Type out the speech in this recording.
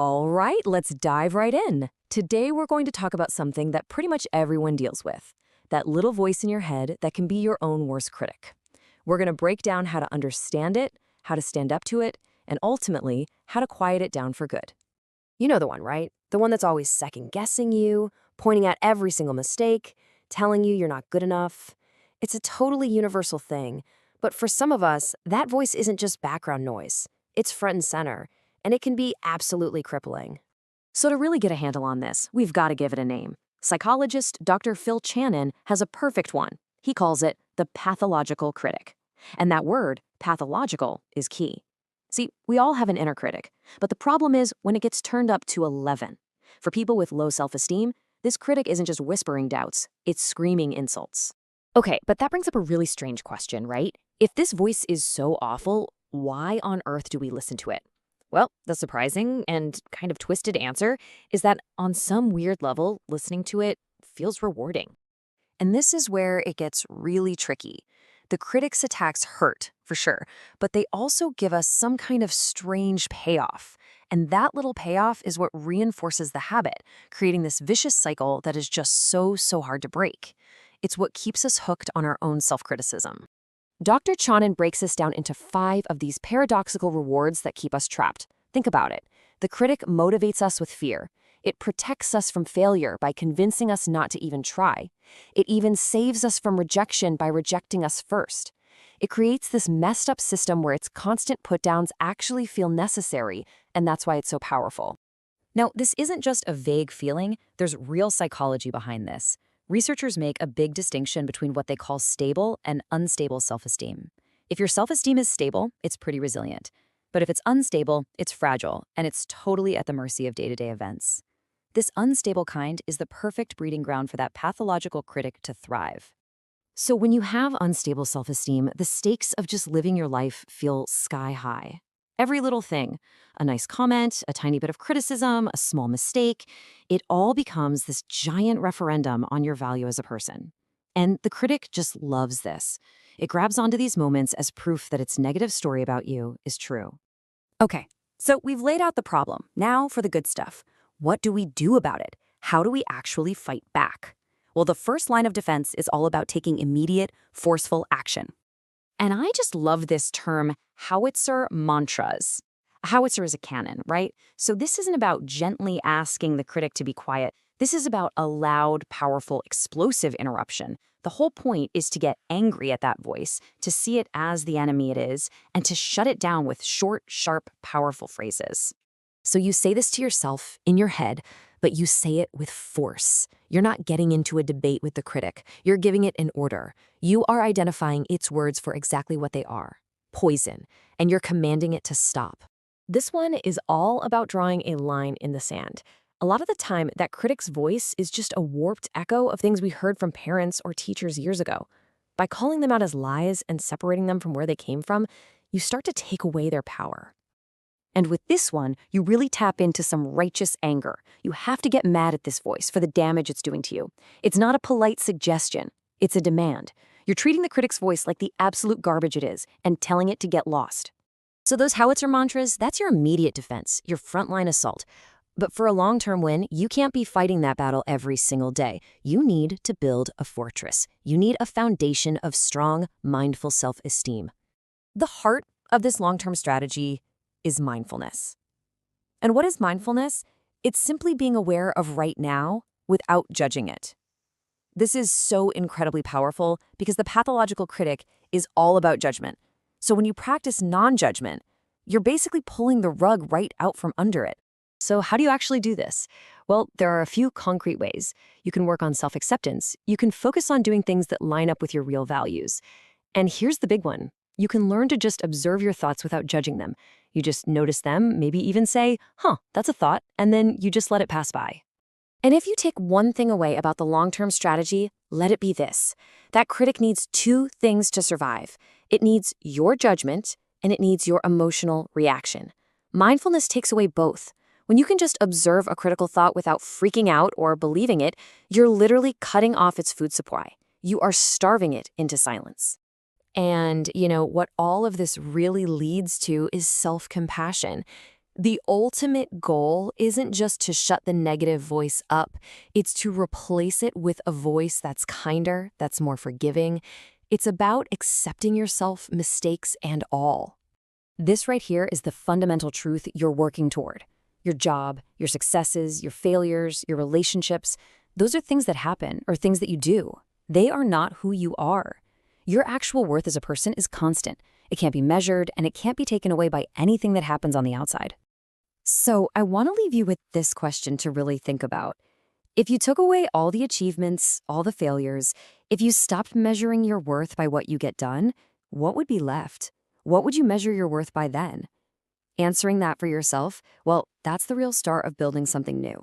All right, let's dive right in. Today, we're going to talk about something that pretty much everyone deals with, that little voice in your head that can be your own worst critic. We're going to break down how to understand it, how to stand up to it, and ultimately, how to quiet it down for good. You know the one, right? The one that's always second-guessing you, pointing out every single mistake, telling you you're not good enough. It's a totally universal thing, but for some of us, that voice isn't just background noise. It's front and center, and it can be absolutely crippling. So to really get a handle on this, we've got to give it a name. Psychologist Dr. Phil Channon has a perfect one. He calls it the pathological critic. And that word, pathological, is key. See, we all have an inner critic, but the problem is when it gets turned up to 11. For people with low self-esteem, this critic isn't just whispering doubts, it's screaming insults. Okay, but that brings up a really strange question, right? If this voice is so awful, why on earth do we listen to it? Well, the surprising and kind of twisted answer is that on some weird level, listening to it feels rewarding. And this is where it gets really tricky. The critic's attacks hurt, for sure, but they also give us some kind of strange payoff. And that little payoff is what reinforces the habit, creating this vicious cycle that is just so hard to break. It's what keeps us hooked on our own self-criticism. Dr. Channon breaks this down into 5 of these paradoxical rewards that keep us trapped. Think about it. The critic motivates us with fear. It protects us from failure by convincing us not to even try. It even saves us from rejection by rejecting us first. It creates this messed up system where its constant put-downs actually feel necessary, and that's why it's so powerful. Now, this isn't just a vague feeling. There's real psychology behind this. Researchers make a big distinction between what they call stable and unstable self-esteem. If your self-esteem is stable, it's pretty resilient. But if it's unstable, it's fragile, and it's totally at the mercy of day-to-day events. This unstable kind is the perfect breeding ground for that pathological critic to thrive. So when you have unstable self-esteem, the stakes of just living your life feel sky high. Every little thing, a nice comment, a tiny bit of criticism, a small mistake, it all becomes this giant referendum on your value as a person. And the critic just loves this. It grabs onto these moments as proof that its negative story about you is true. Okay, so we've laid out the problem. Now for the good stuff. What do we do about it? How do we actually fight back? Well, the first line of defense is all about taking immediate, forceful action. And I just love this term, howitzer mantras. A howitzer is a cannon, right? So this isn't about gently asking the critic to be quiet. This is about a loud, powerful, explosive interruption. The whole point is to get angry at that voice, to see it as the enemy it is, and to shut it down with short, sharp, powerful phrases. So you say this to yourself in your head, but you say it with force. You're not getting into a debate with the critic. You're giving it an order. You are identifying its words for exactly what they are, poison, and you're commanding it to stop. This one is all about drawing a line in the sand. A lot of the time, that critic's voice is just a warped echo of things we heard from parents or teachers years ago. By calling them out as lies and separating them from where they came from, you start to take away their power. And with this one, you really tap into some righteous anger. You have to get mad at this voice for the damage it's doing to you. It's not a polite suggestion. It's a demand. You're treating the critic's voice like the absolute garbage it is and telling it to get lost. So those howitzer mantras, that's your immediate defense, your frontline assault. But for a long-term win, you can't be fighting that battle every single day. You need to build a fortress. You need a foundation of strong, mindful self-esteem. The heart of this long-term strategy is mindfulness. And what is mindfulness? It's simply being aware of right now without judging it. This is so incredibly powerful because the pathological critic is all about judgment. So when you practice non-judgment, you're basically pulling the rug right out from under it. So how do you actually do this? Well, there are a few concrete ways. You can work on self-acceptance. You can focus on doing things that line up with your real values. And here's the big one. You can learn to just observe your thoughts without judging them. You just notice them, maybe even say, that's a thought, and then you just let it pass by. And if you take one thing away about the long-term strategy, let it be this. That critic needs 2 things to survive. It needs your judgment, and it needs your emotional reaction. Mindfulness takes away both. When you can just observe a critical thought without freaking out or believing it, you're literally cutting off its food supply. You are starving it into silence. And, what all of this really leads to is self-compassion. The ultimate goal isn't just to shut the negative voice up, it's to replace it with a voice that's kinder, that's more forgiving. It's about accepting yourself, mistakes and all. This right here is the fundamental truth you're working toward. Your job, your successes, your failures, your relationships, those are things that happen or things that you do. They are not who you are. Your actual worth as a person is constant. It can't be measured, and it can't be taken away by anything that happens on the outside. So I want to leave you with this question to really think about. If you took away all the achievements, all the failures, if you stopped measuring your worth by what you get done, what would be left? What would you measure your worth by then? Answering that for yourself, well, that's the real start of building something new.